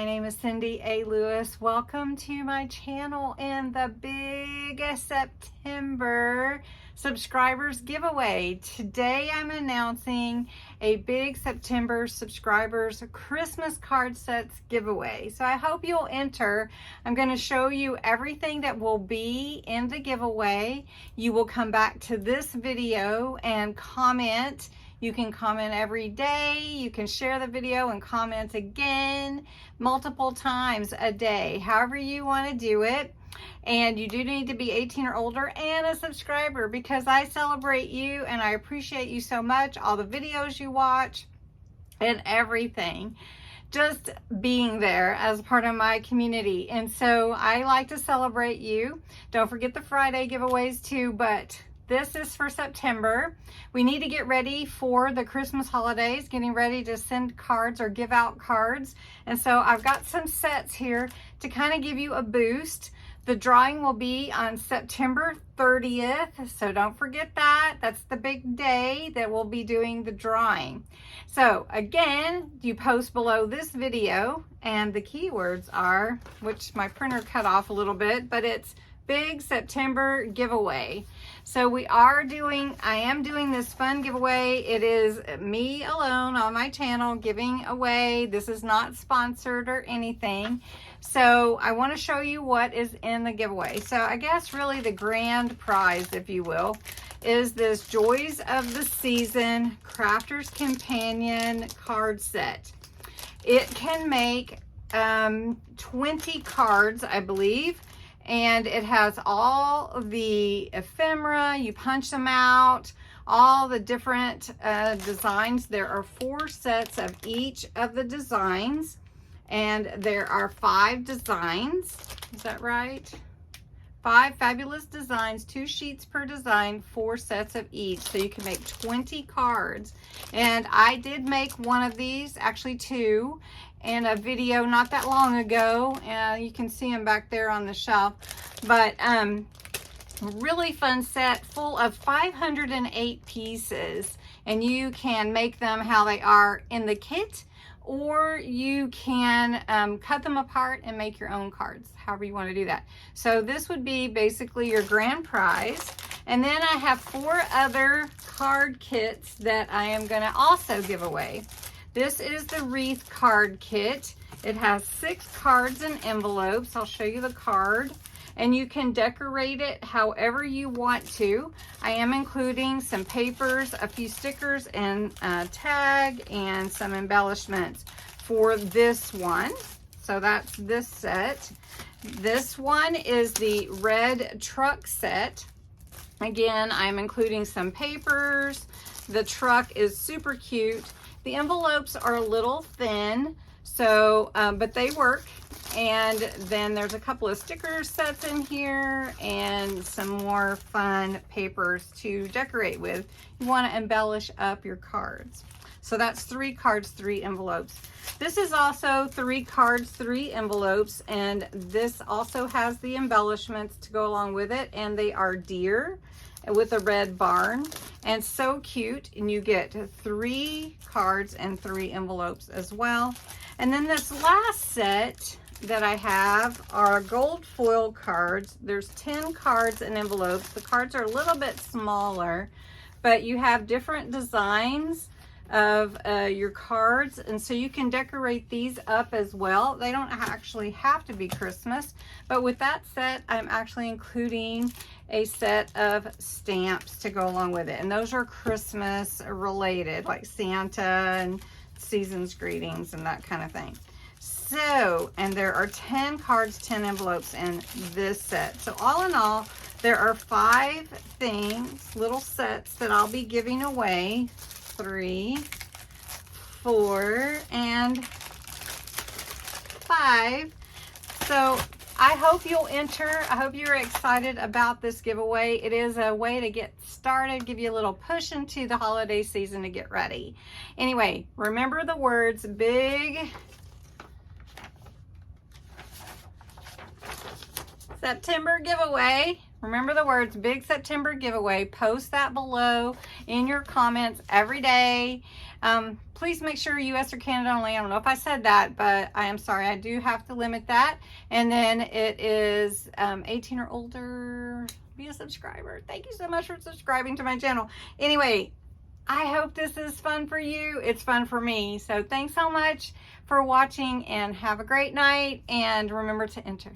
My name is CindyALewis. Welcome to my channel and the big September subscribers giveaway. Today I'm announcing a big September subscribers Christmas card sets giveaway. So I hope you'll enter. I'm going to show you everything that will be in the giveaway. You will come back to this video and comment. You can comment every day. You can share the video and comment again multiple times a day, however you want to do it. And you do need to be 18 or older and a subscriber, because I celebrate you and I appreciate you so much, all the videos you watch and everything. Just being there as part of my community. And so I like to celebrate you. Don't forget the Friday giveaways too, but this is for September. We need to get ready for the Christmas holidays, getting ready to send cards or give out cards. And so I've got some sets here to kind of give you a boost. The drawing will be on September 30th, so don't forget that. That's the big day that we'll be doing the drawing. So again, you post below this video, and the keywords are, which my printer cut off a little bit, but it's big September giveaway. So I am doing this fun giveaway. It is me alone on my channel giving away. This is not sponsored or anything. So I want to show you what is in the giveaway. So I guess really the grand prize, if you will, is this Joys of the Season Crafter's Companion card set. It can make 20 cards, I believe. And it has all the ephemera. You punch them out, all the different designs. There are 4 sets of each of the designs, and there are 5 designs. Is that right? 5 fabulous designs, 2 sheets per design, 4 sets of each. So you can make 20 cards. And I did make one of these, actually 2, in a video not that long ago. You can see them back there on the shelf. But really fun set full of 508 pieces. And you can make them how they are in the kit, or you can cut them apart and make your own cards, however you want to do that. So this would be basically your grand prize. And then I have 4 other card kits that I am going to also give away. This is the wreath card kit. It has 6 cards and envelopes. I'll show you the card. And you can decorate it however you want to. I am including some papers, a few stickers, and a tag, and some embellishments for this one. So that's this set. This one is the red truck set. Again, I'm including some papers. The truck is super cute. The envelopes are a little thin, so but they work. And then there's a couple of sticker sets in here and some more fun papers to decorate with. You want to embellish up your cards. So that's 3 cards, 3 envelopes. This is also 3 cards, 3 envelopes, and this also has the embellishments to go along with it, and they are deer with a red barn, and so cute. And you get 3 cards and 3 envelopes as well. And then this last set that I have are gold foil cards. There's 10 cards and envelopes. The cards are a little bit smaller, but you have different designs of your cards, and so you can decorate these up as well. They don't actually have to be Christmas, but with that set, I'm actually including a set of stamps to go along with it, and those are Christmas related, like Santa and season's greetings and that kind of thing. So, and there are 10 cards, 10 envelopes in this set. So all in all, there are 5 things, little sets that I'll be giving away. 3, 4, and 5. So I hope you'll enter. I hope you're excited about this giveaway. It is a way to get started, give you a little push into the holiday season to get ready. Anyway, remember the words big September giveaway. Remember the words, Big September giveaway. Post that below in your comments every day. Please make sure US or Canada only. I don't know if I said that, but I am sorry. I do have to limit that. And then it is 18 or older. Be a subscriber. Thank you so much for subscribing to my channel. Anyway, I hope this is fun for you. It's fun for me. So thanks so much for watching and have a great night. And remember to enter.